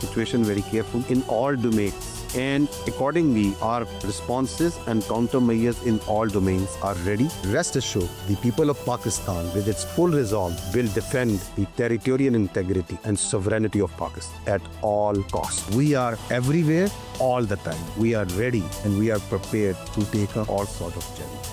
situation very carefully in all domains, and accordingly our responses and countermeasures in all domains are ready. Rest assured, the people of Pakistan with its full resolve will defend the territorial integrity and sovereignty of Pakistan at all costs. We are everywhere all the time. We are ready and we are prepared to take all sort of challenge.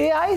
AI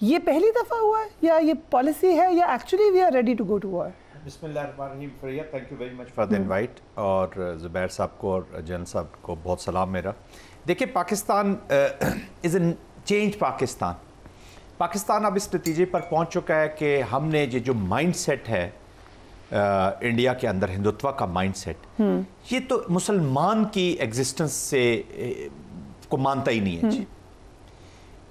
یہ پہلی دفعہ ہوا ہے یا یہ policy ہے یا actually we are ready to go to war? بسم اللہ الرحمن الرحیم. فریہ thank you very much for the invite, اور زبیر صاحب کو اور جن صاحب کو بہت سلام میرا. دیکھیں پاکستان از اے چینج پاکستان اب اس نتیجے پر پہنچ چکا ہے کہ ہم نے جو مائنڈ سیٹ ہے انڈیا کے اندر, ہندوتوا کا مائنڈ سیٹ, یہ تو مسلمان کی ایگزسٹنس سے کو مانتا ہی نہیں ہے جی.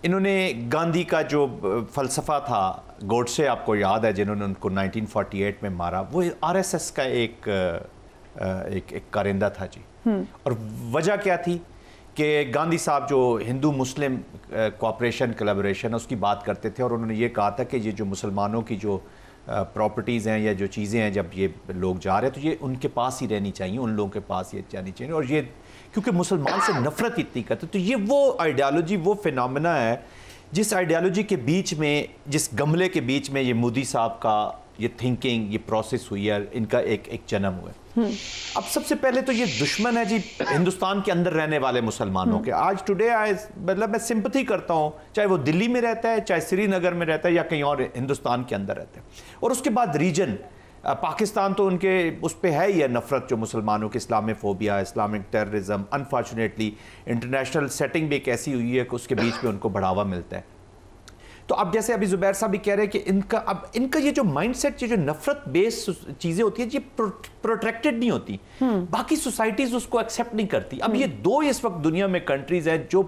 انہوں نے گاندھی کا جو فلسفہ تھا, گوڈسے آپ کو یاد ہے جنہوں نے ان کو 1948 میں مارا, وہ RSS کا ایک کارندہ تھا جی. اور وجہ کیا تھی کہ گاندھی صاحب جو ہندو مسلم کوآپریشن کلیبوریشن اس کی بات کرتے تھے, اور انہوں نے یہ کہا تھا کہ یہ جو مسلمانوں کی جو پراپرٹیز ہیں یا جو چیزیں ہیں جب یہ لوگ جا رہے ہیں تو یہ ان کے پاس ہی رہنی چاہیے, ان لوگوں کے پاس ہی جانی چاہیے. اور یہ کیونکہ مسلمان سے نفرت اتنی کرتے, تو یہ وہ آئیڈیالوجی وہ فینامنا ہے جس آئیڈیالوجی کے بیچ میں, جس گملے کے بیچ میں یہ مودی صاحب کا یہ تھنکنگ, یہ پروسیس ہوئی ہے, ان کا ایک جنم ہوا ہے. اب سب سے پہلے تو یہ دشمن ہے جی ہندوستان کے اندر رہنے والے مسلمانوں کے. آج ٹوڈے مطلب میں سمپتھی کرتا ہوں, چاہے وہ دلی میں رہتا ہے, چاہے سری نگر میں رہتا ہے, یا کہیں اور ہندوستان کے اندر رہتا ہے. اور اس کے بعد ریجن پاکستان, تو ان کے اس پہ ہے ہی ہے نفرت جو مسلمانوں کے, اسلامی phobia, Islamic terrorism. Unfortunately international setting بھی ایک ایسی ہوئی ہے کہ اس کے بیچ میں ان کو بڑھاوا ملتا ہے. تو اب جیسے ابھی زبیر صاحب بھی کہہ رہے ہیں کہ ان کا یہ جو مائنڈ سیٹ, یہ جو نفرت بیس چیزیں ہوتی ہیں, یہ پروٹیکٹڈ نہیں ہوتی, باقی سوسائٹیز اس کو ایکسیپٹ نہیں کرتی. اب یہ دو اس وقت دنیا میں کنٹریز ہیں جو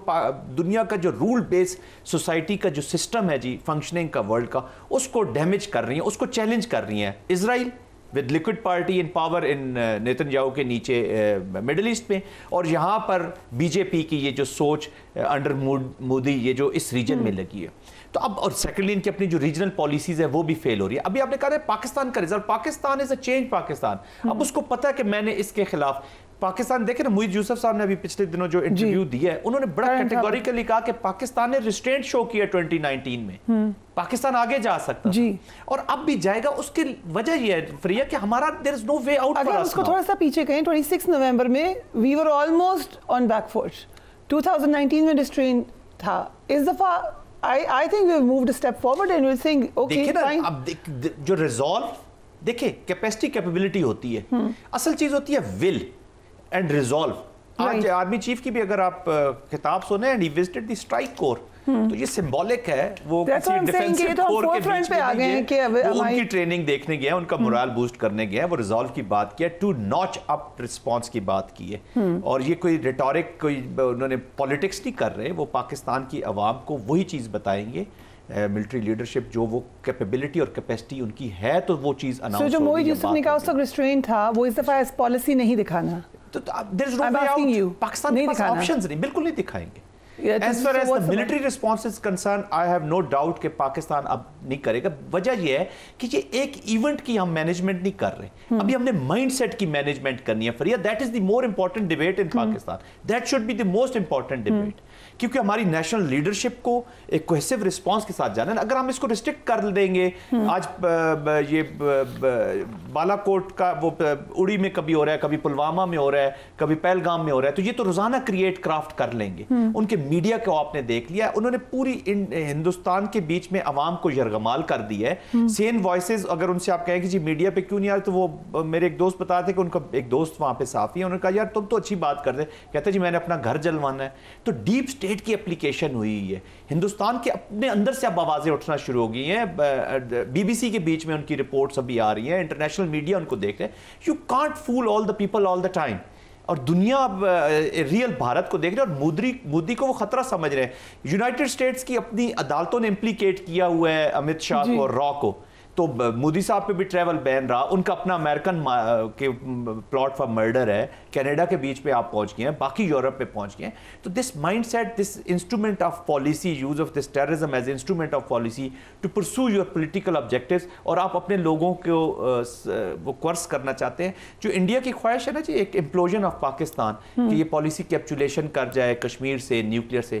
دنیا کا جو رول بیس سوسائٹی کا جو سسٹم ہے جی فنکشننگ کا ورلڈ کا, اس کو ڈیمیج کر رہی ہیں, اس کو چیلنج کر رہی ہیں. اسرائیل with liquid party in power in Nitin کے نیچے مڈل ایسٹ میں, اور یہاں پر بی جے پی کی یہ جو سوچ انڈر مودی یہ جو اس ریجن میں لگی ہے. تو اب اور سیکنڈلی ان کی اپنی جو ریجنل پالیسیز ہے وہ بھی فیل ہو رہی ہے. ابھی آپ نے کہا ہے پاکستان کا result, Pakistan is a change Pakistan. اب اس کو پتا ہے کہ میں نے اس کے خلاف پاکستان, دیکھیں نا محیط یوسف صاحب نے ابھی پچھلے دنوں جو انٹرویو دیا ہے, انہوں نے بڑا کیٹیگوریکلی کہا کہ پاکستان نے ریسٹرینٹ شو کیا 2019 میں, پاکستان آگے جا سکتا جی, اور اب بھی جائے گا. اس کی وجہ یہ ہے فریہ کہ ہمارا there is no way out for us. اگر اس کو تھوڑا سا پیچھے کہیں, 26 نومبر میں we were almost on back foot. 2019 میں ریسٹرین تھا. اس دفعہ I think we've moved a step forward and we're saying okay fine. اب جو ریزالو, دیکھیں کیپیسٹی کیپیبلٹی ہوتی ہے, اصل چیز ہوتی ہے ول اینڈ ریزالو. آج آرمی چیف کی بھی اگر آپ کتاب سنیں, and he visited the strike corps, تو یہ سمبولک ہے, وہ کسی ڈیفینسو کور کے بیچ میں نہیں ہے, وہ ان کی ٹریننگ دیکھنے گیا, ان کا morale بوسٹ کرنے گیا, وہ ریزالو کی بات کیا, ٹو ناچ اپ رسپانس کی بات کی ہے. اور یہ کوئی ریٹورک, کوئی انہوں نے پالیٹکس نہیں کر رہے, وہ پاکستان کی عوام کو وہی چیز بتائیں گے. ملٹری لیڈرشپ جو وہ کیپیبلٹی اور کیپیسٹی ان کی ہے, تو وہ چیز اناؤنس ہوگی. جو محیط یوسف نے کہا اس وقت ریسٹرین تھا, وہ اس دفعہ اس پالیسی نہیں دکھانا. پاکستان کے پاس آپشنز نہیں, بالکل نہیں دکھائیں گے. As far as the military response is concerned, I have no doubt کہ پاکستان اب نہیں کرے گا. وجہ یہ ہے کہ یہ ایک ایونٹ کی ہم مینجمنٹ نہیں کر رہے, ابھی ہم نے مائنڈ سیٹ کی مینجمنٹ کرنی ہے. فریہ, that is the more important debate in Pakistan. That should be the most important debate. کیونکہ ہماری نیشنل لیڈرشپ کو ایک کوہیسو رسپانس کے ساتھ جانا ہے. اگر ہم اس کو ریسٹرکٹ کر دیں گے, آج یہ بالا کوٹ کا وہ اڑی میں کبھی ہو رہا ہے, کبھی پلوامہ میں ہو رہا ہے, کبھی پہلگام میں ہو رہا ہے, تو یہ تو روزانہ کریٹ کرافٹ کر لیں گے. ان کے میڈیا کو آپ نے دیکھ لیا, انہوں نے پوری ہندوستان کے بیچ میں عوام کو یرغمال کر دی ہے. سین وائسز, اگر ان سے آپ کہیں کہ جی میڈیا پہ کیوں نہیں آ رہے, تو وہ میرے ایک دوست بتا تھے کہ ان کا ایک دوست وہاں پہ صحافی ہے, انہوں نے کہا یار تم تو اچھی بات کر دے, کہتے جی میں نے اپنا گھر جلوانا ہے. تو ڈیپ اسٹیٹ کی اپلیکیشن ہوئی ہے ہندوستان کے اپنے اندر سے. اب آوازیں اٹھنا شروع ہو گئی ہیں, بی بی سی کے بیچ میں ان کی رپورٹس ابھی آ رہی ہیں, انٹرنیشنل میڈیا ان کو دیکھ رہے ہیں. You can't fool all the people all the time. اور دنیا اب ریئل بھارت کو دیکھ رہے ہیں, اور مودی کو وہ خطرہ سمجھ رہے ہیں. یونائٹڈ اسٹیٹس کی اپنی عدالتوں نے امپلیکیٹ کیا ہوا ہے امت شاہ کو اور را کو, تو مودی صاحب پہ بھی ٹریول بین رہا. ان کا اپنا امریکن کے پلاٹ فار مرڈر ہے, کینیڈا کے بیچ پہ آپ پہنچ گئے ہیں, باقی یورپ پہ پہنچ گئے ہیں. تو this mindset, this instrument of policy, use of this terrorism as instrument of policy to pursue your political objectives, اور آپ اپنے لوگوں کو وہ کورس کرنا چاہتے ہیں. جو انڈیا کی خواہش ہے نا جی, ایک امپلوژن آف پاکستان, کہ یہ پالیسی کیپچولیشن کر جائے کشمیر سے, نیوکلیئر سے.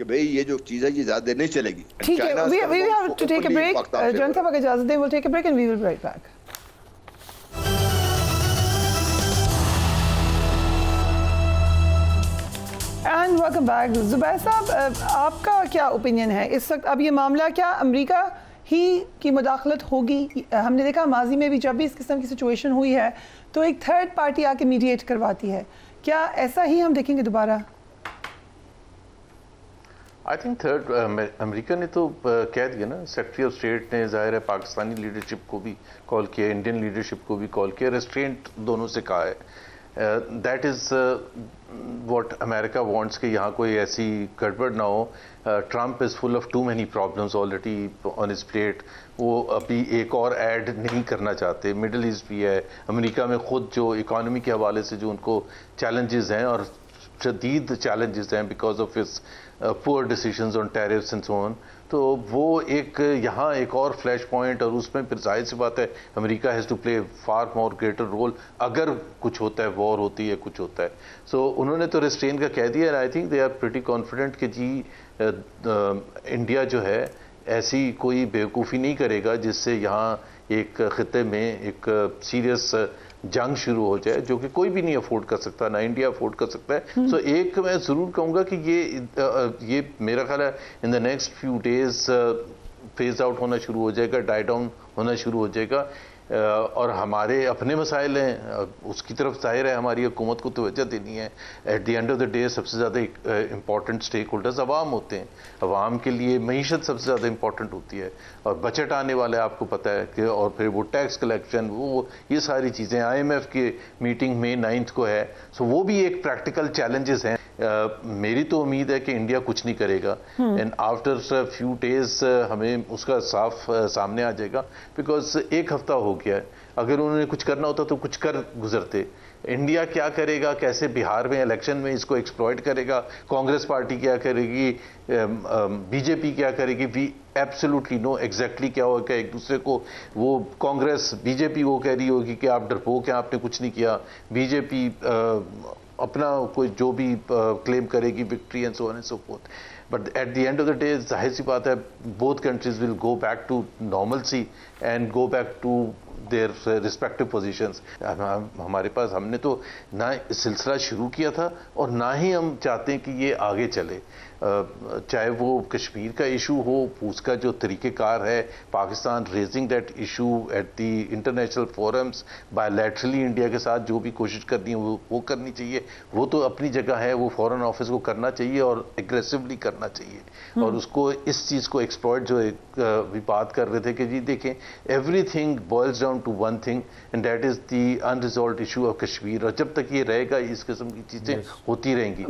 کہ بھئی یہ جو چیز ہے یہ زیادہ نہیں چلے گی. ٹھیک ہے, we have to take a break. جان صاحب اگر اجازت دیں, we'll take a break and we will be right back. And welcome back. Zubair صاحب, آپ کا کیا اوپینین ہے اس وقت؟ اب یہ معاملہ کیا امریکہ ہی کی مداخلت ہوگی؟ ہم نے دیکھا ماضی میں بھی جب بھی اس قسم کی سچویشن ہوئی ہے تو ایک تھرڈ پارٹی آ کے میڈیٹ کرواتی ہے. کیا ایسا ہی ہم دیکھیں گے دوبارہ؟ آئی تھنک تھرڈ امریکہ نے تو کہہ دیا نا, سیکرٹری آف اسٹیٹ نے ظاہر ہے پاکستانی لیڈرشپ کو بھی کال کیا, انڈین لیڈرشپ کو بھی کال کیا, ریسٹرینٹ دونوں سے کہا ہے. That is what America wants کہ یہاں کوئی ایسی گڑبڑ نہ ہو. Trump is full of too many problems already on his plate. وہ ابھی ایک اور ایڈ نہیں کرنا چاہتے. مڈل ایسٹ بھی ہے, امریکہ میں خود جو اکانومی کے حوالے سے جو ان کو چیلنجز ہیں اور شدید چیلنجز ہیں because of his poor decisions on tariffs and so on, تو وہ ایک یہاں ایک اور فلیش پوائنٹ, اور اس میں پھر ظاہر سی بات ہے America has to play far more greater role اگر کچھ ہوتا ہے, وار ہوتی ہے, کچھ ہوتا ہے. سو انہوں نے تو ریسٹرین کا کہہ دیا, I think they are pretty confident کہ جی انڈیا جو ہے ایسی کوئی بیوقوفی نہیں کرے گا جس سے یہاں ایک خطے میں ایک سیریس جنگ شروع ہو جائے, جو کہ کوئی بھی نہیں افورڈ کر سکتا, نہ انڈیا افورڈ کر سکتا ہے. سو ایک میں ضرور کہوں گا کہ یہ میرا خیال ہے in the next few days phase out ہونا شروع ہو جائے گا, ڈائی ڈاؤن ہونا شروع ہو جائے گا. اور ہمارے اپنے مسائل ہیں, اس کی طرف ظاہر ہے ہماری حکومت کو توجہ دینی ہے. At the end of the day سب سے زیادہ امپورٹنٹ اسٹیک ہولڈرز عوام ہوتے ہیں. عوام کے لیے معیشت سب سے زیادہ امپورٹنٹ ہوتی ہے, اور بجٹ آنے والے آپ کو پتہ ہے کہ, اور پھر وہ ٹیکس کلیکشن, وہ یہ ساری چیزیں IMF کی میٹنگ میں 9 کو ہے. سو وہ بھی ایک پریکٹیکل چیلنجز ہیں. میری تو امید ہے کہ انڈیا کچھ نہیں کرے گا, اینڈ آفٹر فیو ڈیز ہمیں اس کا صاف سامنے آ جائے گا, بیکاز ایک ہفتہ ہو گیا ہے. اگر انہوں نے کچھ کرنا ہوتا تو کچھ کر گزرتے. انڈیا کیا کرے گا, کیسے بہار میں الیکشن میں اس کو ایکسپلوئٹ کرے گا, کانگریس پارٹی کیا کرے گی, BJP کیا کرے گی, وی ایبسلیوٹلی نو ایگزیکٹلی کیا ہوگا. ایک دوسرے کو وہ کانگریس BJP وہ کہہ رہی ہوگی کہ آپ ڈرپوک ہیں, آپ نے کچھ نہیں کیا. BJP اپنا کوئی جو بھی کلیم کرے گی victory and so on and so forth. But at the end of the day ظاہر سی بات ہے both countries will go back to normalcy and go back to their respective positions. ہمارے پاس, ہم نے تو نہ سلسلہ شروع کیا تھا اور نہ ہی ہم چاہتے ہیں کہ یہ آگے چلے. چاہے وہ کشمیر کا ایشو ہو, اس کا جو طریقہ کار ہے, Pakistan raising that issue at the international forums bilaterally India کے ساتھ جو بھی کوشش کرنی ہے وہ کرنی چاہیے. وہ تو اپنی جگہ ہے, وہ فورن آفس کو کرنا چاہیے اور ایگریسولی کرنا چاہیے. اور اس کو اس چیز کو ایکسپلوئٹ جو بھی بات کر رہے تھے کہ جی دیکھیں everything boils down to one thing and that is the unresolved issue of Kashmir. اور جب تک یہ رہے گا اس قسم کی چیزیں ہوتی رہیں گی.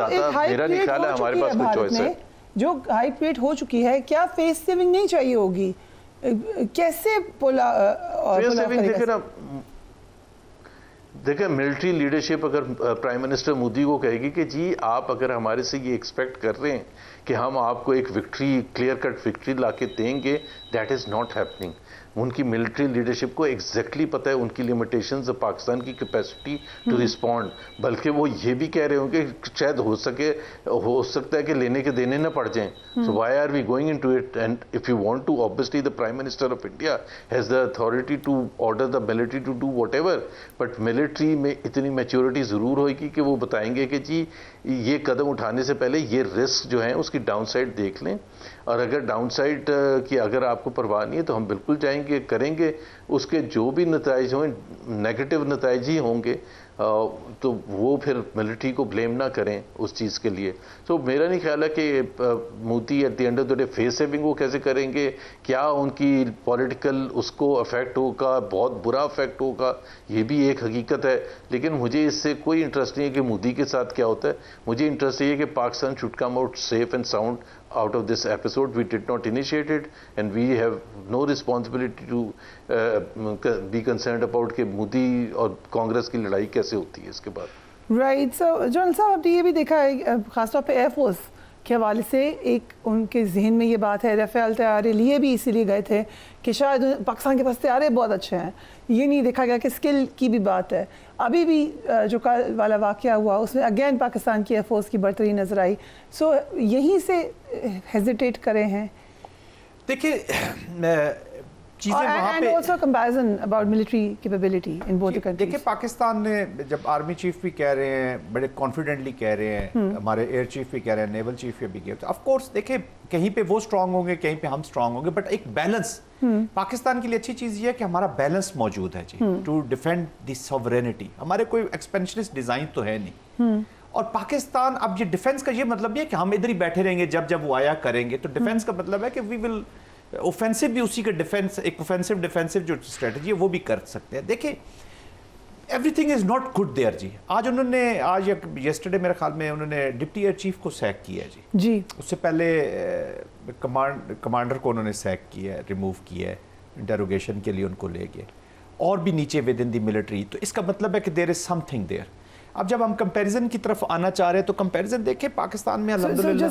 میرا نہیں خیال ہے ہمارے پاس کوئی چوائس ہے. جو ہائپ ریٹ ہو چکی ہے, کیا فیس سیونگ نہیں چاہیے ہوگی؟ کیسے فیس سیونگ دیکھیں نا, دیکھیں ملٹری لیڈرشپ اگر پرائم منسٹر مودی کو کہے گی کہ جی آپ اگر ہمارے سے یہ ایکسپیکٹ کر رہے ہیں کہ ہم آپ کو ایک وکٹری, کلیئر کٹ وکٹری لا کے دیں گے, دیٹ از ناٹ ہیپننگ. ان کی ملٹری لیڈرشپ کو ایگزیکٹلی پتہ ہے ان کی لمیٹیشنز, پاکستان کی کیپیسٹی ٹو رسپونڈ. بلکہ وہ یہ بھی کہہ رہے ہوں کہ شاید ہو سکتا ہے کہ لینے کے دینے نہ پڑ جائیں. So why are we going into it? And if you want to, obviously the Prime Minister of India has the authority to order the military to do whatever, but military میں اتنی maturity ضرور ہوئے گی کہ وہ بتائیں گے کہ جی یہ قدم اٹھانے سے پہلے یہ رسک جو ہیں اس کی ڈاؤن سائڈ دیکھ لیں, اور اگر ڈاؤن سائڈ کی اگر آپ کو پرواہ نہیں ہے تو ہم بالکل جائیں گے, کریں گے. اس کے جو بھی نتائج ہوں نیگیٹو نتائج ہی ہوں گے, تو وہ پھر ملٹری کو بلیم نہ کریں اس چیز کے لیے. تو میرا نہیں خیال ہے کہ Modi at the end of the day face saving وہ کیسے کریں گے, کیا ان کی پولیٹیکل اس کو افیکٹ ہوگا, بہت برا افیکٹ ہوگا, یہ بھی ایک حقیقت ہے. لیکن مجھے اس سے کوئی انٹرسٹ نہیں ہے کہ مودی کے ساتھ کیا ہوتا ہے. مجھے انٹرسٹ یہ ہے کہ Pakistan should come out safe and sound out of this episode. We did not initiate it and we have no responsibility to be concerned about کہ مودی اور کانگریس کی لڑائی کیسے ہوتی ہے اس کے بعد. رائٹ. سو جنرل صاحب آپ نے یہ بھی دیکھا ہے خاص طور پہ ایئر فورس کے حوالے سے, ایک ان کے ذہن میں یہ بات ہے, رافیل طیارے لیے بھی اسی لیے گئے تھے کہ شاید پاکستان کے پاس طیارے بہت اچھے ہیں, یہ نہیں دیکھا گیا کہ اسکل کی بھی بات ہے. ابھی بھی جو کل والا واقعہ ہوا اس میں اگین پاکستان کی ایئر فورس کی برتری نظر آئی. سو یہیں سے ہیزیٹیٹ کرے ہیں. دیکھیں چیزیں وہاں پہ and also comparison about military capability in both the countries. دیکھیں پاکستان نے جب آرمی چیف بھی کہہ رہے ہیں, بڑے کانفیڈنٹلی کہہ رہے ہیں, ہمارے ایئر چیف بھی کہہ رہے ہیں, نیول چیف بھی کہہ رہے ہیں, آف کورس دیکھیں کہیں پہ وہ اسٹرانگ ہوں گے, کہیں پہ ہم اسٹرانگ ہوں گے, بٹ ایک بیلنس پاکستان کے لیے اچھی چیز یہ ہے کہ ہمارا بیلنس موجود ہے جی, ٹو ڈیفینڈ دی سوورینٹی. ہمارے کوئی ایکسپینشنسٹ ڈیزائن تو ہے نہیں, اور پاکستان اب یہ ڈیفینس کا یہ مطلب یہ ہے کہ ہم ادھر ہی بیٹھے رہیں گے جب وہ آیا کریں گے, تو ڈیفینس کا مطلب ہے کہ وی ول اوفینسو بھی اسی کا ڈیفینس, ایک اوفینسو ڈیفینسو جو اسٹریٹجی ہے وہ بھی کر سکتے ہیں. دیکھیں everything is not good there جی. آج انہوں نے یسٹرڈے میرے خیال میں انہوں نے ڈپٹی ایئر چیف کو سیک کیا ہے جی. اس سے پہلے کمانڈر کو انہوں نے سیک کیا ہے, ریموو کیا ہے, انٹروگیشن کے لیے ان کو لے گئے, اور بھی نیچے ود ان دی ملٹری. تو اس کا مطلب ہے کہ دیر از سم تھنگ دیئر. اب جب ہم کمپیریزن کی طرف آنا چاہ رہے ہیں تو کمپیریزن دیکھیں پاکستان میں الحمدللہ.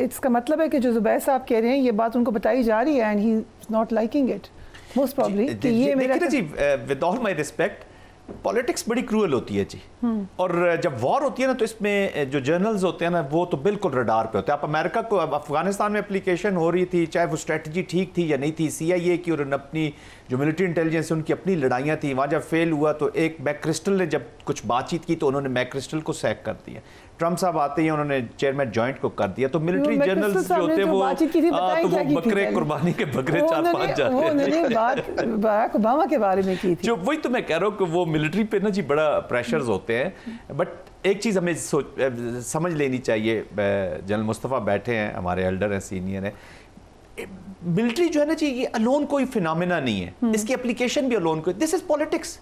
اس کا مطلب ہے کہ جو زبیر صاحب کہہ رہے ہیں یہ بات ان کو بتائی جا رہی ہے and he is not liking it most probably. کہ یہ میرا جی with all my respect politics بڑی کروئل ہوتی ہے جی, اور جب وار ہوتی ہے نا تو اس میں جو جرنلز ہوتے ہیں نا وہ تو بالکل رڈار پہ ہوتے ہیں. آپ امریکہ کو افغانستان میں اپلیکیشن ہو رہی تھی, چاہے وہ اسٹریٹجی ٹھیک تھی یا نہیں تھی, CIA کی اور اپنی جو ملٹری انٹیلیجنس ان کی اپنی لڑائیاں تھیں, وہاں جب فیل ہوا تو ایک میک کرسٹل نے جب کچھ بات چیت کی تو انہوں نے میک کرسٹل کو سیک کر دیا. ٹرمپ صاحب آتے ہیں انہوں نے چیئرمین جوائنٹ کو کر دیا. تو ملٹری جرنلز جو ہوتے ہیں وہ بکرے قربانی کے بکرے 4-5 جاتے ہیں. انہوں نے بات باراک اوباما کے بارے میں کی تھی. جو وہی تو میں کہہ رہا ہوں کہ وہ ملٹری پہ نا جی بڑا پریشرز ہوتے ہیں. بٹ ایک چیز ہمیں سمجھ لینی چاہیے, جنرل مصطفیٰ بیٹھے ہیں, ہمارے ایلڈر ہیں, سینئر ہیں, ملٹری جو ہے نا جی یہ الون کوئی فینامنا نہیں ہے, اس کی اپلیکیشن بھی الون کوئی, دس از پولیٹکس,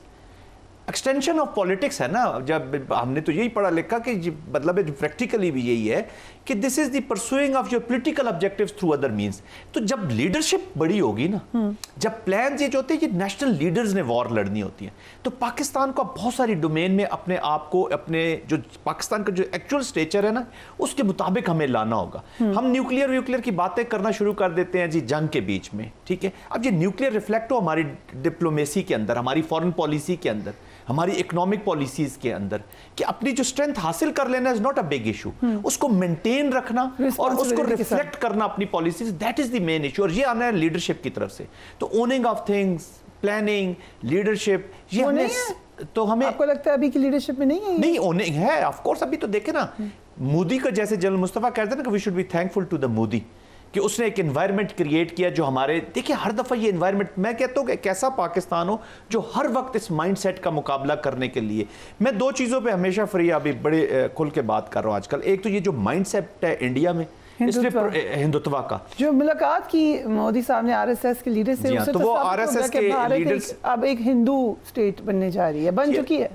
ایکسٹینشن آف پولیٹکس ہے نا. جب ہم نے تو یہی پڑھا لکھا کہ مطلب ہے پریکٹیکلی بھی یہی ہے کہ this is the pursuing of your political objectives through other means. تو جب لیڈرشپ بڑی ہوگی نا, جب پلانز یہ جو ہوتے ہیں یہ نیشنل لیڈرز نے وار لڑنی ہوتی ہیں, تو پاکستان کو بہت ساری ڈومین میں اپنے آپ کو, اپنے جو پاکستان کا جو ایکچوئل اسٹیچر ہے نا اس کے مطابق ہمیں لانا ہوگا. ہم نیوکلیئر کی باتیں کرنا شروع کر دیتے ہیں جی جنگ کے بیچ میں, ٹھیک ہے. اب یہ نیوکلیئر ریفلیکٹ ہو ہماری ڈپلومیسی کے اندر, ہماری فارن پالیسی کے اندر, ہماری اکنامک پالیسیز کے اندر, کہ اپنی جو اسٹرینتھ حاصل کر لینا is not a big issue, اس کو مینٹین رکھنا اور اس کو ریفلیکٹ کرنا اپنی policies, that is the main issue. اور یہ آنا ہے لیڈرشپ کی طرف سے. تو owning of things, planning, leadership, یہ ہمیں تو ہمیں. آپ کو لگتا ہے ابھی کی لیڈرشپ میں نہیں ہے؟ نہیں اوننگ ہے آف کورس. ابھی تو دیکھیں نا مودی کا, جیسے جنرل مصطفیٰ کہتے ہیں نا کہ we should be thankful to the Modi, کہ اس نے ایک انوائرمنٹ کریٹ کیا جو ہمارے, دیکھیں ہر دفعہ یہ انوائرمنٹ, میں کہتا ہوں کہ ایک ایسا پاکستان ہو جو ہر وقت اس مائنڈ سیٹ کا مقابلہ کرنے کے لیے. میں 2 چیزوں پہ ہمیشہ فری ابھی بڑے کھل کے بات کر رہا ہوں آج کل. ایک تو یہ جو مائنڈ سیٹ ہے انڈیا میں ہندوتوا کا, جو ملاقات کی مودی صاحب نے RSS کے لیڈر سے, تو وہ RSS کے لیڈرز اب ایک ہندو اسٹیٹ بننے جا رہی ہے, بن چکی ہے.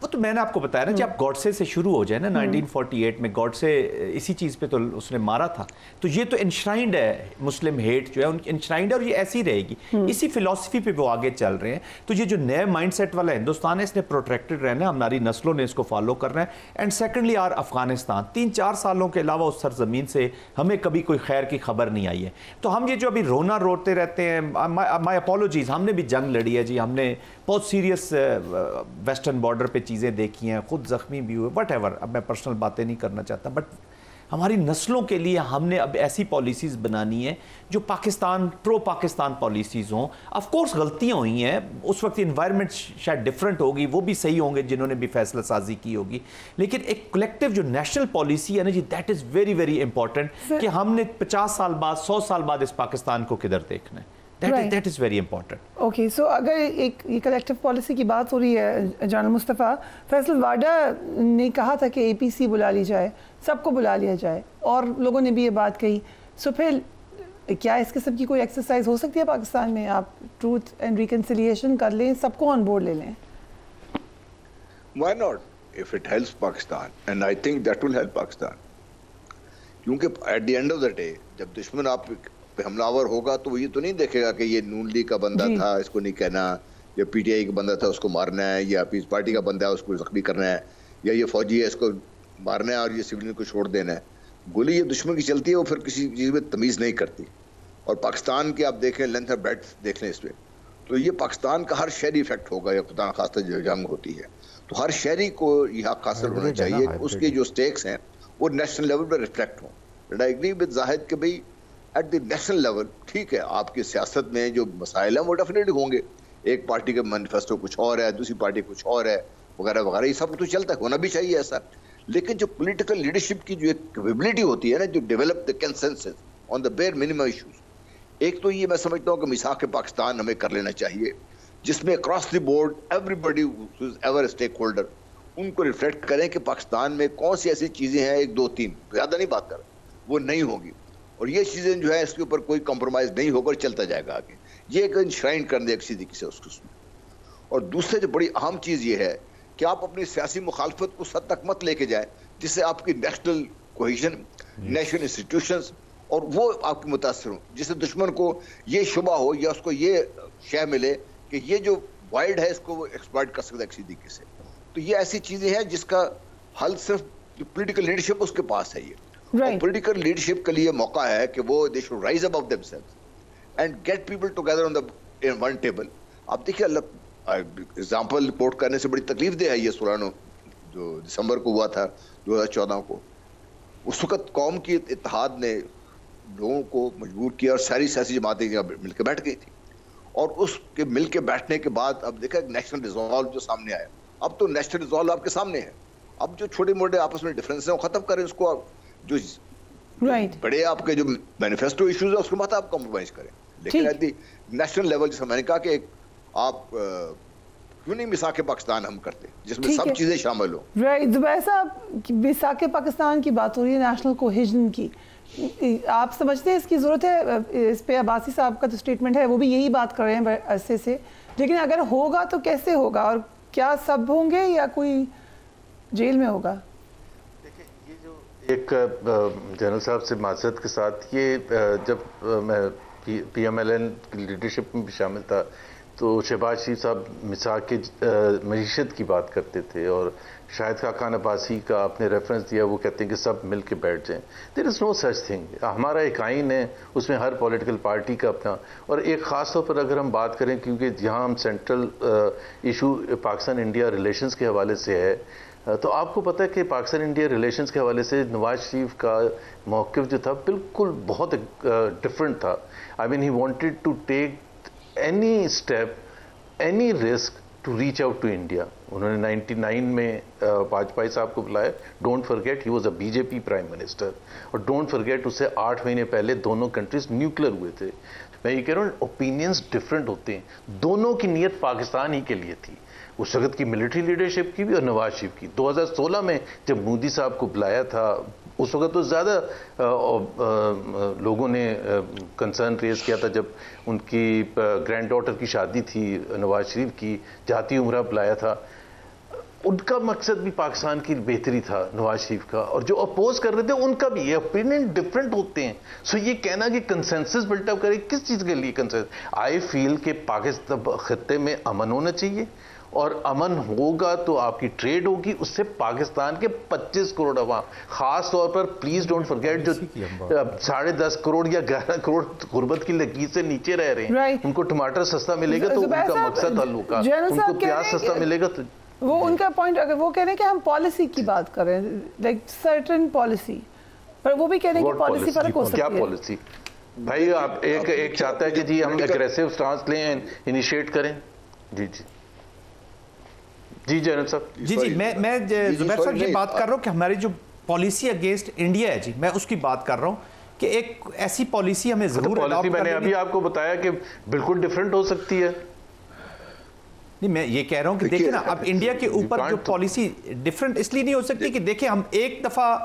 وہ تو میں نے آپ کو بتایا نا, جب گوڈسے سے شروع ہو جائے نا 1948 میں, گوڈسے اسی چیز پہ تو اس نے مارا تھا, تو یہ تو انشرائنڈ ہے, مسلم ہیٹ جو ہے انشرائنڈ ہے, اور یہ ایسی رہے گی, اسی فلسفی پہ وہ آگے چل رہے ہیں. تو یہ جو نئے مائنڈ سیٹ والا ہندوستان ہے اس نے پروٹیکٹڈ رہنا ہے, ہماری نسلوں نے اس کو فالو کرنا ہے. اینڈ سیکنڈلی افغانستان 3-4 سالوں کے علاوہ اس سرزمین سے ہمیں کبھی کوئی خیر کی خبر نہیں آئی ہے. تو ہم یہ جو ابھی روتے رہتے ہیں, مائی اپولوجیز, ہم نے بھی جنگ لڑی ہے جی, ہم نے بہت سیریس ویسٹرن بارڈر پہ چیزیں دیکھی ہیں, خود زخمی بھی ہوئے, وٹ ایور. اب میں پرسنل باتیں نہیں کرنا چاہتا, بٹ ہماری نسلوں کے لیے ہم نے اب ایسی پالیسیز بنانی ہے جو پرو پاکستان پالیسیز ہوں. آف کورس غلطیاں ہوئی ہیں, اس وقت انوائرمنٹ شاید ڈفرینٹ ہوگی, وہ بھی صحیح ہوں گے جنہوں نے بھی فیصلہ سازی کی ہوگی, لیکن ایک کلیکٹیو جو نیشنل پالیسی ہے نا جی, that is very very important, کہ ہم نے 50 سال بعد 100 سال بعد اس پاکستان کو کدھر دیکھنا ہے. That is very important. Okay, so اگر ایک کلیکٹیو پالیسی کی بات ہو رہی ہے, جنرل مصطفیٰ, فیصل واڈا نے کہا تھا کہ APC بلا لی جائے, سب کو بلا لیا جائے, اور لوگوں نے بھی یہ بات کہی. سو پھر کیا اس قسم کی کوئی ایکسرسائز ہو سکتی ہے پاکستان میں, آپ ٹروتھ اینڈ ریکنسیلیشن کر لیں, سب کو آن بورڈ لے لیں؟ Why not? If it helps Pakistan, and I think that will help Pakistan. کیونکہ at the end of the day, جب دشمن آپ پہ حملہ آور ہوگا تو وہ یہ تو نہیں دیکھے گا کہ یہ نون لیگ کا بندہ تھا, اس کو نہیں کہنا, یا PTI کا بندہ تھا اس کو مارنا ہے, یا پیس پارٹی کا بندہ ہے اس کو زخمی کرنا ہے, یا یہ فوجی ہے اس کو مارنا ہے اور یہ سویلین کو چھوڑ دینا ہے. گولی یہ دشمن کی چلتی ہے, وہ پھر کسی چیز میں تمیز نہیں کرتی. اور پاکستان کے آپ دیکھیں لینتھ آف بیٹ دیکھ لیں اس پہ, تو یہ پاکستان کا ہر شہری افیکٹ ہوگا, یا خدا نخواستہ جو جنگ ہوتی ہے تو ہر شہری کو یہ حق حاصل ہونا چاہیے کہ اس کے جو سٹیکس ہیں وہ نیشنل لیول پہ ریفلیکٹ ہوں. اینڈ آئی ایگری ود زاہد کہ بھئی ایٹ دی نیشنل لیول ٹھیک ہے آپ کی سیاست میں جو مسائل ہیں وہ ڈیفینیٹلی ہوں گے. ایک پارٹی کا مینیفیسٹو کچھ اور ہے, دوسری پارٹی کچھ اور ہے وغیرہ وغیرہ, یہ سب تو چلتا ہے, ہونا بھی چاہیے ایسا. لیکن جو پولیٹیکل لیڈرشپ کی جو ایک کیپیبلٹی ہوتی ہے نا, جو develop the consensus on the bare minimum issues, ایک تو یہ میں سمجھتا ہوں کہ میثاق پاکستان ہمیں کر لینا چاہیے جس میں across the board everybody ever stakeholder ان کو ریفلیکٹ کریں کہ پاکستان میں کون سی ایسی چیزیں ہیں, 1 2 3 زیادہ نہیں بات کر رہا, وہ نہیں ہوگی, اور یہ چیزیں جو ہے اس کے اوپر کوئی کمپرومائز نہیں ہوگا اور چلتا جائے گا آگے. یہ ایک انشرائن کر دے کسی طریقے سے اس کو. اور دوسرے جو بڑی اہم چیز یہ ہے کہ آپ اپنی سیاسی مخالفت کو اس حد تک مت لے کے جائیں جس سے آپ کی نیشنل کوہیژن, نیشنل انسٹیٹیوشنز اور وہ آپ کے متاثر ہوں, جس سے دشمن کو یہ شبہ ہو یا اس کو یہ شے ملے کہ یہ جو وائلڈ ہے اس کو وہ ایکسپلائٹ کر سکتا ہے کسی طریقے سے. تو یہ ایسی چیزیں ہیں جس کا حل صرف پولیٹیکل لیڈرشپ اس کے پاس ہے. یہ پولیٹیکل لیڈرشپ کے لیے موقع ہے کہ وہ they should rise about themselves and get people together on the one table. آپ دیکھیے ایگزامپل رپورٹ کرنے سے بڑی تکلیف دہ ہے یہ سولانو جو دسمبر کو ہوا تھا 2014 کو. اس وقت قوم کی اتحاد نے لوگوں کو مجبور کیا اور ساری سیاسی جماعتیں مل کے بیٹھ گئی تھی, اور اس کے مل کے بیٹھنے کے بعد اب دیکھا نیشنل ریزالو جو سامنے آیا. اب تو نیشنل ریزالو آپ کے سامنے ہے, اب جو چھوٹے موٹے آپس میں ڈفرینس ہیں وہ ختم کریں, اس کو جو بڑے آپ کے جو مینیفیسٹو ایشوز ہیں اس کے بعد آپ کمپرومائز کریں. لیکن ایٹ دی نیشنل لیول جیسے میں نے کہا کہ آپ کیوں نہیں میثاق پاکستان ہم کرتے جس میں سب چیزیں شامل ہوں. رائٹ, زبیر صاحب میثاق پاکستان کی بات ہو رہی ہے, نیشنل کوہیژن کی, آپ سمجھتے ہیں اس کی ضرورت ہے؟ اس پہ عباسی صاحب کا جو اسٹیٹمنٹ ہے وہ بھی یہی بات کر رہے ہیں عرصے سے, لیکن اگر ہوگا تو کیسے ہوگا, اور کیا سب ہوں گے یا کوئی جیل میں ہوگا؟ دیکھیں یہ جو ایک جنرل صاحب سے معذرت کے ساتھ, یہ جب میں پی ایم ایل این کی لیڈرشپ میں بھی شامل تھا تو شہباز شریف صاحب میثاق کی معیشت کی بات کرتے تھے, اور شاہد خاقان عباسی کا آپ نے ریفرنس دیا, وہ کہتے ہیں کہ سب مل کے بیٹھ جائیں. دیر از نو سچ تھنگ. ہمارا ایک آئین ہے, اس میں ہر پولیٹیکل پارٹی کا اپنا, اور ایک خاص طور پر اگر ہم بات کریں کیونکہ جہاں ہم central issue Pakistan India relations کے حوالے سے ہے, تو آپ کو پتہ ہے کہ پاکستان انڈیا ریلیشنز کے حوالے سے نواز شریف کا موقف جو تھا بالکل بہت ڈفرینٹ تھا. I mean he wanted to take any step, any risk to reach out to India. انہوں نے 99 میں واجپئی صاحب کو بلایا. Don't forget he was a B J P prime minister, اور ڈونٹ فرگیٹ اس سے 8 مہینے پہلے دونوں کنٹریز نیوکلر ہوئے تھے. میں یہ کہہ رہا ہوں اوپینینز ڈفرینٹ ہوتے ہیں, دونوں کی نیت پاکستان ہی کے لیے تھی, اس وقت کی ملٹری لیڈرشپ کی بھی اور نواز شریف کی. 2016 میں جب مودی صاحب کو بلایا تھا اس وقت تو زیادہ لوگوں نے کنسرن ریز کیا تھا جب ان کی گرینڈ ڈاٹر کی شادی تھی نواز شریف کی, جاتی عمرہ بلایا تھا. ان کا مقصد بھی پاکستان کی بہتری تھا نواز شریف کا, اور جو اپوز کر رہے تھے ان کا بھی. یہ اوپینین ڈفرینٹ ہوتے ہیں. سو یہ کہنا کہ کنسنسس بلٹ اپ کرے, کس چیز کے لیے کنسنسس؟ آئی فیل کہ پاکستان خطے میں امن ہونا چاہیے, اور امن ہوگا تو آپ کی ٹریڈ ہوگی, اس سے پاکستان کے 25 کروڑ عوام, خاص طور پر پلیز ڈونٹ فرگیٹ جو 10.5 کروڑ یا 11 کروڑ غربت کی لکیر سے نیچے رہ رہے ہیں, ان کو ٹماٹر سستا ملے گا تو ان کا مقصد حل ہوگا, ان کو پیاز سستا ملے گا تو وہ ان کا پوائنٹ. اگر وہ کہہ رہے ہیں کہ ہم پالیسی کی بات کر رہے ہیں, لائک سرٹن پالیسی, پر وہ بھی کہہ رہے ہیں کہ پالیسی فرق ہو سکتی ہے. کیا پالیسی بھائی؟ آپ ایک چاہتا ہے کہ جی ہم اگریسو سٹانس لیں, انیشیٹ کریں. جی جی جی جنرل صاحب. جی میں زبیر صاحب یہ بات کر رہا ہوں کہ ہماری جو پالیسی اگینسٹ انڈیا ہے, جی میں اس کی بات کر رہا ہوں کہ ایک ایسی پالیسی ہمیں ضرور پالیسی میں نے ابھی آپ کو بتایا کہ بالکل ڈفرینٹ ہو سکتی ہے. نہیں میں یہ کہہ رہا ہوں کہ دیکھیں نا, اب انڈیا کے اوپر جو پالیسی ڈفرینٹ اس لیے نہیں ہو سکتی کہ دیکھیں ہم ایک دفعہ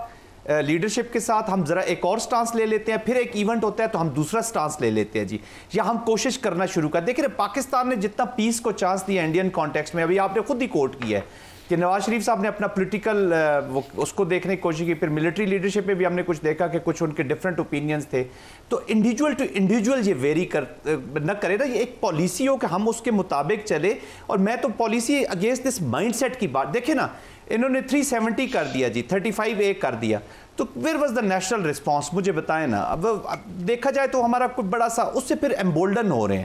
لیڈرشپ کے ساتھ ہم ذرا ایک اور سٹانس لے لیتے ہیں, پھر ایک ایونٹ ہوتا ہے تو ہم دوسرا سٹانس لے لیتے ہیں جی, یا ہم کوشش کرنا شروع کر. دیکھیں پاکستان نے جتنا پیس کو چانس دیا انڈین کانٹیکسٹ میں, ابھی آپ نے خود ہی کوٹ کیا ہے کہ نواز شریف صاحب نے اپنا پولیٹیکل اس کو دیکھنے کی کوشش کی, پھر ملٹری لیڈرشپ میں بھی ہم نے کچھ دیکھا کہ کچھ ان کے ڈفرینٹ اوپینینز تھے. تو انڈیویجول ٹو انڈیویجول یہ ویری نہ کرے نا, یہ ایک پالیسی ہو کہ ہم اس کے مطابق چلے. اور میں تو policy against this mindset کی بات, دیکھیں نا انہوں نے 370 کر دیا جی, 35A کر دیا, تو where was the national response? مجھے بتائیں نا. اب دیکھا جائے تو ہمارا کوئی بڑا سا اس سے پھر ایمبولڈن ہو رہے ہیں.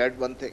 add one thing?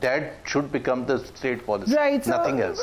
that should become the state policy, right, nothing else.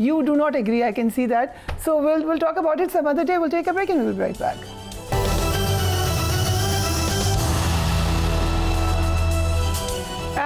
You do not agree, I can see that. So we'll talk about it some other day. We'll take a break and we'll be right back.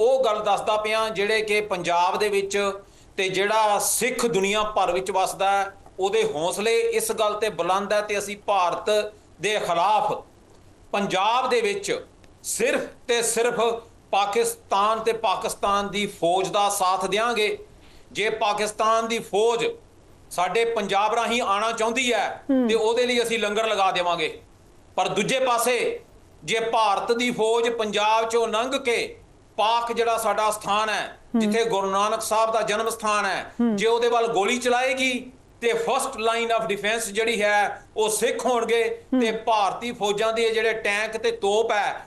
ਉਹ ਗੱਲ ਦੱਸਦਾ ਪਿਆ ਜਿਹੜੇ ਕਿ ਪੰਜਾਬ ਦੇ ਵਿੱਚ ਤੇ ਜਿਹੜਾ ਸਿੱਖ ਦੁਨੀਆ ਭਰ ਵਿੱਚ ਵਸਦਾ ਹੈ ਉਹਦੇ ਹੌਸਲੇ ਇਸ ਗੱਲ ਤੇ ਬੁਲੰਦ ਹੈ ਤੇ ਅਸੀਂ ਭਾਰਤ ਦੇ ਖਿਲਾਫ ਪੰਜਾਬ ਦੇ ਵਿੱਚ ਸਿਰਫ ਤੇ ਸਿਰਫ ਪਾਕਿਸਤਾਨ ਤੇ ਪਾਕਿਸਤਾਨ ਦੀ ਫੌਜ ਦਾ ਸਾਥ ਦੇਵਾਂਗੇ. ਜੇ ਪਾਕਿਸਤਾਨ ਦੀ ਫੌਜ ਸਾਡੇ ਪੰਜਾਬ ਰਾਹੀਂ ਆਣਾ ਚਾਹੁੰਦੀ ਹੈ ਤੇ ਉਹਦੇ ਲਈ ਅਸੀਂ ਲੰਗਰ ਲਗਾ ਦੇਵਾਂਗੇ. ਪਰ ਦੂਜੇ ਪਾਸੇ ਜੇ ਭਾਰਤ ਦੀ ਫੌਜ ਪੰਜਾਬ ਚੋਂ ਲੰਘ ਕੇ ਪਾਕ ਜਿਹੜਾ ਸਾਡਾ ਸਥਾਨ ਹੈ ਜਿੱਥੇ ਗੁਰੂ ਨਾਨਕ ਸਾਹਿਬ ਦਾ ਜਨਮ ਸਥਾਨ ਹੈ, ਜੇ ਉਹਦੇ ਵੱਲ ਗੋਲੀ ਚਲਾਏਗੀ ਤੇ ਫਸਟ ਲਾਈਨ ਆਫ ਡਿਫੈਂਸ ਜਿਹੜੀ ਹੈ ਉਹ ਸਿੱਖ ਹੋਣਗੇ ਤੇ ਭਾਰਤੀ ਫੌਜਾਂ ਦੇ ਜਿਹੜੇ ਟੈਂਕ ਤੇ ਤੋਪ ਹੈ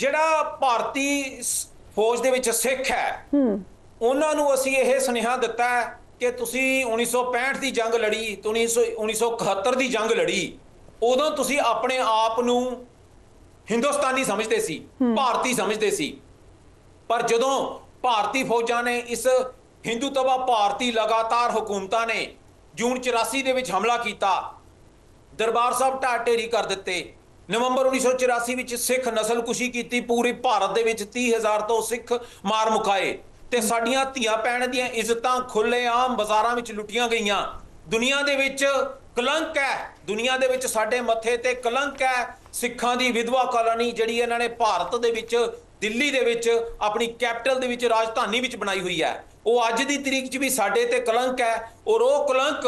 ਜਿਹੜਾ ਭਾਰਤੀ ਫੌਜ ਦੇ ਵਿੱਚ ਸਿੱਖ ਹੈ ਉਹਨਾਂ ਨੂੰ ਅਸੀਂ ਇਹ ਸੁਨੇਹਾ ਦਿੱਤਾ ਕਿ ਤੁਸੀਂ 1965 ਦੀ ਜੰਗ ਲੜੀ, 1971 ਦੀ ਜੰਗ ਲੜੀ, ਉਦੋਂ ਤੁਸੀਂ ਆਪਣੇ ਆਪ ਨੂੰ ਹਿੰਦੁਸਤਾਨੀ ਸਮਝਦੇ ਸੀ, ਭਾਰਤੀ ਸਮਝਦੇ ਸੀ। ਪਰ ਜਦੋਂ ਭਾਰਤੀ ਫੌਜਾਂ ਨੇ ਇਸ ਹਿੰਦੂਤਵਾ ਭਾਰਤੀ ਲਗਾਤਾਰ ਹਕੂਮਤਾਂ ਨੇ ਜੂਨ 84 ਦੇ ਵਿੱਚ ਹਮਲਾ ਕੀਤਾ, ਦਰਬਾਰ ਸਾਹਿਬ ਢਾਹ ਢੇਰੀ ਕਰ ਦਿੱਤੇ, ਨਵੰਬਰ 1984 ਵਿੱਚ ਸਿੱਖ ਨਸਲਕੁਸ਼ੀ ਕੀਤੀ, ਪੂਰੇ ਭਾਰਤ ਦੇ ਵਿੱਚ 30,000 ਤੋਂ ਸਿੱਖ ਮਾਰ ਮੁਕਾਏ, ਤੇ ਸਾਡੀਆਂ ਧੀਆਂ ਭੈਣ ਦੀਆਂ ਇੱਜ਼ਤਾਂ ਖੁੱਲ੍ਹੇਆਮ ਬਾਜ਼ਾਰਾਂ ਵਿੱਚ ਲੁੱਟੀਆਂ ਗਈਆਂ। ਦੁਨੀਆ ਦੇ ਵਿੱਚ ਕਲੰਕ ਹੈ, ਦੁਨੀਆ ਦੇ ਵਿੱਚ ਸਾਡੇ ਮੱਥੇ ਤੇ ਕਲੰਕ ਹੈ। ਸਿੱਖਾਂ ਦੀ ਵਿਧਵਾ ਕਾਲੋਨੀ ਜਿਹੜੀ ਇਹਨਾਂ ਨੇ ਭਾਰਤ ਦੇ ਵਿੱਚ ਦਿੱਲੀ ਦੇ ਵਿੱਚ ਆਪਣੀ ਕੈਪੀਟਲ ਦੇ ਵਿੱਚ ਰਾਜਧਾਨੀ ਵਿੱਚ ਬਣਾਈ ਹੋਈ ਹੈ, ਉਹ ਅੱਜ ਦੀ ਤਰੀਕ 'ਚ ਵੀ ਸਾਡੇ ਤੇ ਕਲੰਕ ਹੈ। ਔਰ ਉਹ ਕਲੰਕ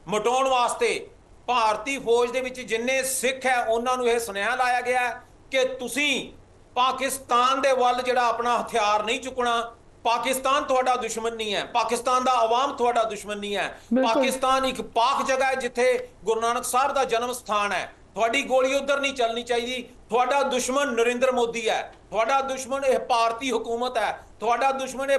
ਮਿਟਾਉਣ ਵਾਸਤੇ ਭਾਰਤੀ ਫੌਜ ਦੇ ਵਿੱਚ ਜਿੰਨੇ ਸਿੱਖ ਹੈ ਉਹਨਾਂ ਨੂੰ ਇਹ ਸੁਨੇਹਾ ਲਾਇਆ ਗਿਆ ਕਿ ਤੁਸੀਂ ਪਾਕਿਸਤਾਨ ਦੇ ਵੱਲ ਜਿਹੜਾ ਆਪਣਾ ਹਥਿਆਰ ਨਹੀਂ ਚੁੱਕਣਾ। ਪਾਕਿਸਤਾਨ ਤੁਹਾਡਾ ਦੁਸ਼ਮਣ ਨਹੀਂ ਹੈ, ਪਾਕਿਸਤਾਨ ਦਾ ਆਵਾਮ ਤੁਹਾਡਾ ਦੁਸ਼ਮਣ ਨਹੀਂ ਹੈ। ਪਾਕਿਸਤਾਨ ਇੱਕ ਪਾਕ ਜਗ੍ਹਾ ਹੈ ਜਿੱਥੇ ਗੁਰੂ ਨਾਨਕ ਸਾਹਿਬ ਦਾ ਜਨਮ ਸਥਾਨ ਹੈ। ਤੁਹਾਡੀ ਗੋਲੀ ਉਧਰ ਨਹੀਂ ਚੱਲਣੀ ਚਾਹੀਦੀ। ਤੁਹਾਡਾ ਦੁਸ਼ਮਣ ਨਰਿੰਦਰ ਮੋਦੀ ਹੈ, ਤੁਹਾਡਾ ਦੁਸ਼ਮਣ ਇਹ ਭਾਰਤੀ ਹੁਕੂਮਤ ਹੈ, ਤੁਹਾਡਾ ਦੁਸ਼ਮਣ ਇਹ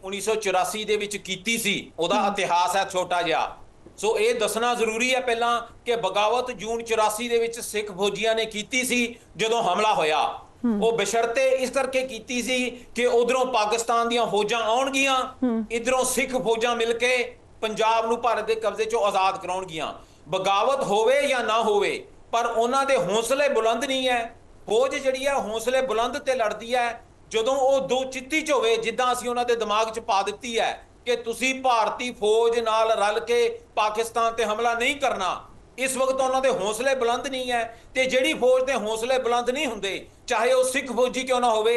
1984 ਦੇ ਵਿੱਚ ਕੀਤੀ ਸੀ, ਉਹਦਾ ਇਤਿਹਾਸ ਹੈ ਛੋਟਾ ਜਿਹਾ। ਸੋ ਇਹ ਦੱਸਣਾ ਜ਼ਰੂਰੀ ਹੈ ਪਹਿਲਾਂ ਕਿ ਬਗਾਵਤ ਜੂਨ 84 ਦੇ ਵਿੱਚ ਸਿੱਖ ਫੌਜੀਆਂ ਨੇ ਕੀਤੀ ਸੀ ਜਦੋਂ ਹਮਲਾ ਹੋਇਆ। ਉਹ ਬਸ਼ਰਤੇ ਇਸ ਕਰਕੇ ਕੀਤੀ ਸੀ ਕਿ ਉਧਰੋਂ ਪਾਕਿਸਤਾਨ ਦੀਆਂ ਫੌਜਾਂ ਆਉਣਗੀਆਂ, ਇਧਰੋਂ ਸਿੱਖ ਫੌਜਾਂ ਮਿਲ ਕੇ ਪੰਜਾਬ ਨੂੰ ਭਾਰਤ ਦੇ ਕਬਜ਼ੇ ਚੋਂ ਆਜ਼ਾਦ ਕਰਾਉਣਗੀਆਂ। ਬਗਾਵਤ ਹੋਵੇ ਜਾਂ ਨਾ ਹੋਵੇ, ਪਰ ਉਹਨਾਂ ਦੇ ਹੌਸਲੇ ਬੁਲੰਦ ਨਹੀਂ ਹੈ। ਫੌਜ ਜਿਹੜੀ ਹੈ ਹੌਸਲੇ ਬੁਲੰਦ ਤੇ ਲੜਦੀ ਹੈ ਜਦੋਂ ਉਹ ਦੋ ਚਿੱਤੀ 'ਚ ਹੋਵੇ, ਜਿੱਦਾਂ ਅਸੀਂ ਉਹਨਾਂ ਦੇ ਦਿਮਾਗ 'ਚ ਪਾ ਦਿੱਤੀ ਹੈ ਕਿ ਤੁਸੀਂ ਭਾਰਤੀ ਫੌਜ ਨਾਲ ਰਲ ਕੇ ਪਾਕਿਸਤਾਨ ਤੇ ਹਮਲਾ ਨਹੀਂ ਕਰਨਾ। ਇਸ ਵਕਤ ਉਹਨਾਂ ਦੇ ਹੌਸਲੇ ਬੁਲੰਦ ਨਹੀਂ ਹੈ, ਤੇ ਜਿਹੜੀ ਫੌਜ ਦੇ ਹੌਸਲੇ ਬੁਲੰਦ ਨਹੀਂ ਹੁੰਦੇ, ਚਾਹੇ ਉਹ ਸਿੱਖ ਫੌਜੀ ਕਿਉਂ ਨਾ ਹੋਵੇ,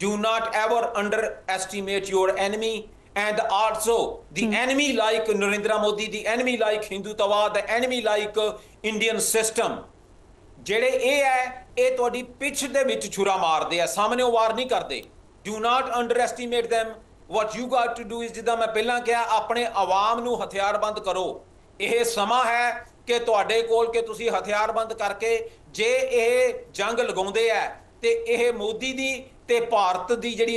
Do not ever underestimate your enemy, and also the enemy like Narendra Modi, the enemy like Hindutva, the enemy like Indian system। ਜਿਹੜੇ ਇਹ ਹੈ ਇਹ ਤੁਹਾਡੀ ਪਿੱਛ ਦੇ ਵਿੱਚ ਛੁਰਾ ਮਾਰਦੇ ਆ, ਸਾਹਮਣੇ ਵਾਰ ਨਹੀਂ ਕਰਦੇ। Do not underestimate them। What you got to do is, ਜਿੱਦਾਂ ਮੈਂ ਪਹਿਲਾਂ ਕਿਹਾ, ਆਪਣੇ ਆਵਾਮ ਨੂੰ ਹਥਿਆਰਬੰਦ ਕਰੋ। ਇਹ ਸਮਾਂ ਹੈ ਕਿ ਤੁਹਾਡੇ ਕੋਲ ਕਿ ਤੁਸੀਂ ਹਥਿਆਰਬੰਦ ਕਰਕੇ ਜੇ ਇਹ ਜੰਗ ਲਗਾਉਂਦੇ ਆ ਤੇ ਇਹ ਮੋਦੀ ਦੀ ਤੇ ਭਾਰਤ ਦੀ ਜਿਹੜੀ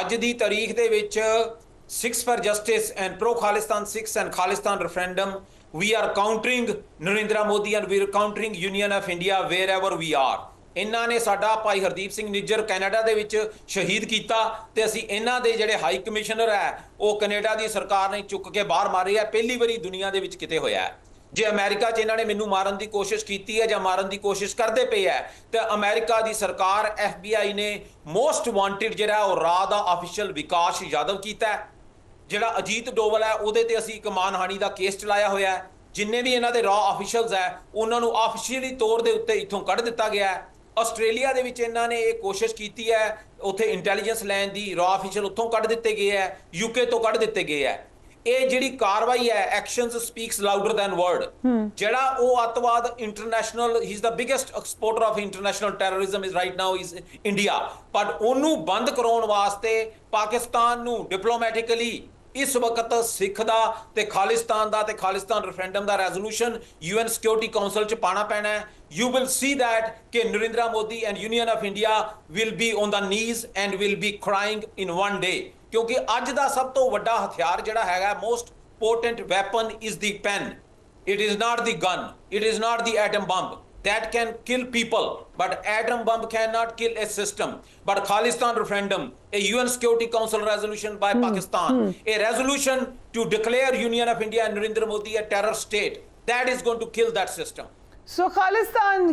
ਅੱਜ ਦੀ ਤਾਰੀਖ ਦੇ ਵਿੱਚ Sikhs for Justice and Pro Khalistan Sikhs and Khalistan referendum, we are countering Narendra Modi and we are countering Union of India wherever we are। ਇਹਨਾਂ ਨੇ ਸਾਡਾ ਭਾਈ ਹਰਦੀਪ ਸਿੰਘ ਨਿੱਜਰ ਕੈਨੇਡਾ ਦੇ ਵਿੱਚ ਸ਼ਹੀਦ ਕੀਤਾ ਤੇ ਅਸੀਂ ਇਹਨਾਂ ਦੇ ਜਿਹੜੇ ਹਾਈ ਕਮਿਸ਼ਨਰ ਹੈ ਉਹ ਕੈਨੇਡਾ ਦੀ ਸਰਕਾਰ ਨੇ ਚੁੱਕ ਕੇ ਬਾਹਰ ਮਾਰੇ ਆ। ਪਹਿਲੀ ਵਾਰੀ ਦੁਨੀਆ ਦੇ ਵਿੱਚ ਕਿਤੇ ਹੋਇਆ ਹੈ। ਜੇ ਅਮਰੀਕਾ 'ਚ ਇਹਨਾਂ ਨੇ ਮੈਨੂੰ ਮਾਰਨ ਦੀ ਕੋਸ਼ਿਸ਼ ਕੀਤੀ ਹੈ ਜਾਂ ਮਾਰਨ ਦੀ ਕੋਸ਼ਿਸ਼ ਕਰਦੇ ਪਏ ਹੈ ਤੇ ਅਮਰੀਕਾ ਦੀ ਸਰਕਾਰ FBI ਨੇ ਮੋਸਟ ਵਾਂਟਡ ਜਿਹੜਾ ਉਹ ਰਾਹ ਦਾ ਆਫੀਸ਼ੀਅਲ ਵਿਕਾਸ ਯਾਦਵ ਕੀਤਾ ਹੈ। ਜਿਹੜਾ ਅਜੀਤ ਡੋਵਲ ਹੈ ਉਹਦੇ ਤੇ ਅਸੀਂ ਇੱਕ ਮਾਨਹਾਨੀ ਦਾ ਕੇਸ ਚਲਾਇਆ ਹੋਇਆ ਹੈ। ਜਿੰਨੇ ਵੀ ਇਹਨਾਂ ਦੇ ਰਾਹ ਆਫੀਸ਼ੀਅਲਸ ਹੈ ਉਹਨਾਂ ਨੂੰ ਆਫੀਸ਼ੀਅਲੀ ਤੌਰ ਦੇ ਉੱਤੇ ਇੱਥੋਂ ਕੱਢ ਦਿੱਤਾ ਗਿਆ ਹੈ। ਆਸਟ੍ਰੇਲੀਆ ਦੇ ਵਿੱਚ ਇਹਨਾਂ ਨੇ ਇਹ ਕੋਸ਼ਿਸ਼ ਕੀਤੀ ਹੈ ਉੱਥੇ ਇੰਟੈਲੀਜੈਂਸ ਲੈਣ ਦੀ, ਰਾਹ ਆਫੀਸ਼ੀਅਲ ਉੱਥੋਂ ਕੱਢ ਦਿੱਤੇ ਗਏ ਹੈ, UK ਤੋਂ ਕੱਢ ਦਿੱਤੇ ਗਏ ਹੈ। ਇਹ ਜਿਹੜੀ ਕਾਰਵਾਈ ਹੈ actions speak louder than word, ਜਿਹੜਾ ਉਹ ਅੱਤਵਾਦ ਇੰਟਰਨੈਸ਼ਨਲ ਹੀ is the biggest exporter of international terrorism is right now is India. ਪਰ ਉਹਨੂੰ ਬੰਦ ਕਰਾਉਣ ਵਾਸਤੇ ਪਾਕਿਸਤਾਨ ਨੂੰ ਡਿਪਲੋਮੈਟਿਕਲੀ ਇਸ ਵਕਤ ਸਿੱਖ ਦਾ ਤੇ ਖਾਲਿਸਤਾਨ ਦਾ ਤੇ ਖਾਲਿਸਤਾਨ ਰੈਫਰੈਂਡਮ ਦਾ ਰੈਜ਼ੋਲੂਸ਼ਨ UN ਸਿਕਿਉਰਿਟੀ ਕਾਉਂਸਲ 'ਚ ਪਾਣਾ ਪੈਣਾ ਹੈ। You will see that ਕਿ Narendra Modi and Union of India will be on the knees and will be crying in one day, ਕਿਉਂਕਿ ਅੱਜ ਦਾ ਸਭ ਤੋਂ ਵੱਡਾ ਹਥਿਆਰ ਜਿਹੜਾ ਹੈਗਾ most potent weapon is the pen. It is not the gun, it is not the atom bomb that can kill people, but atom bomb cannot kill a system. But Khalistan referendum, a UN Security Council resolution by Pakistan, a resolution to declare Union of India and Narendra Modi a terror state, that is going to kill that system. So Khalistan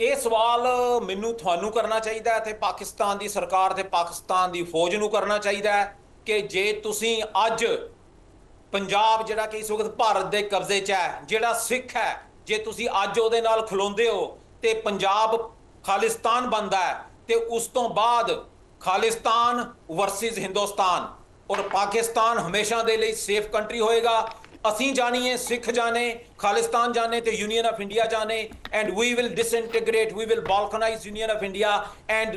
ਇਹ ਸਵਾਲ ਮੈਨੂੰ ਤੁਹਾਨੂੰ ਕਰਨਾ ਚਾਹੀਦਾ ਹੈ ਤੇ ਪਾਕਿਸਤਾਨ ਦੀ ਸਰਕਾਰ ਤੇ ਪਾਕਿਸਤਾਨ ਦੀ ਫੌਜ ਨੂੰ ਕਰਨਾ ਚਾਹੀਦਾ ਹੈ ਕਿ ਜੇ ਤੁਸੀਂ ਅੱਜ ਪੰਜਾਬ ਜਿਹੜਾ ਕਿ ਇਸ ਵਕਤ ਭਾਰਤ ਦੇ ਕਬਜ਼ੇ 'ਚ ਹੈ, ਜਿਹੜਾ ਸਿੱਖ ਹੈ, ਜੇ ਤੁਸੀਂ ਅੱਜ ਉਹਦੇ ਨਾਲ ਖਲੋਂਦੇ ਹੋ ਤੇ ਪੰਜਾਬ ਖਾਲਿਸਤਾਨ ਬਣਦਾ ਹੈ ਤੇ ਉਸ ਤੋਂ ਬਾਅਦ ਖਾਲਿਸਤਾਨ ਵਰਸਸ ਹਿੰਦੁਸਤਾਨ ਔਰ ਪਾਕਿਸਤਾਨ ਹਮੇਸ਼ਾ ਦੇ ਲਈ ਸੇਫ ਕੰਟਰੀ ਹੋਏਗਾ। ਅਸੀਂ ਜਾਣੀਏ, ਸਿੱਖ ਜਾਣੇ, ਖਾਲਿਸਤਾਨ ਜਾਣੇ ਤੇ ਯੂਨੀਅਨ ਆਫ ਇੰਡੀਆ ਜਾਣੇ, and we will disintegrate, we will balkanise union of India and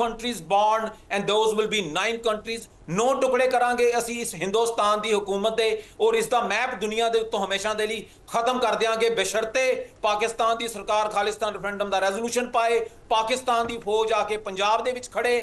countries born and those will be 9 countries. 9 ਟੁਕੜੇ ਕਰਾਂਗੇ ਅਸੀਂ ਇਸ ਹਿੰਦੁਸਤਾਨ ਦੀ ਹੁਕੂਮਤ ਦੇ ਔਰ ਇਸ ਦਾ ਮੈਪ ਦੁਨੀਆ ਦੇ ਉੱਤੋਂ ਹਮੇਸ਼ਾ ਦੇ ਲਈ ਖਤਮ ਕਰ ਦਿਆਂਗੇ, ਬਸ਼ਰਤੇ ਪਾਕਿਸਤਾਨ ਦੀ ਸਰਕਾਰ ਖਾਲਿਸਤਾਨ ਰੈਫਰੈਂਡਮ ਦਾ ਰੈਜ਼ੋਲੂਸ਼ਨ ਪਾਏ, ਪਾਕਿਸਤਾਨ ਦੀ ਫੌਜ ਆ ਕੇ ਪੰਜਾਬ ਦੇ ਵਿੱਚ ਖੜੇ,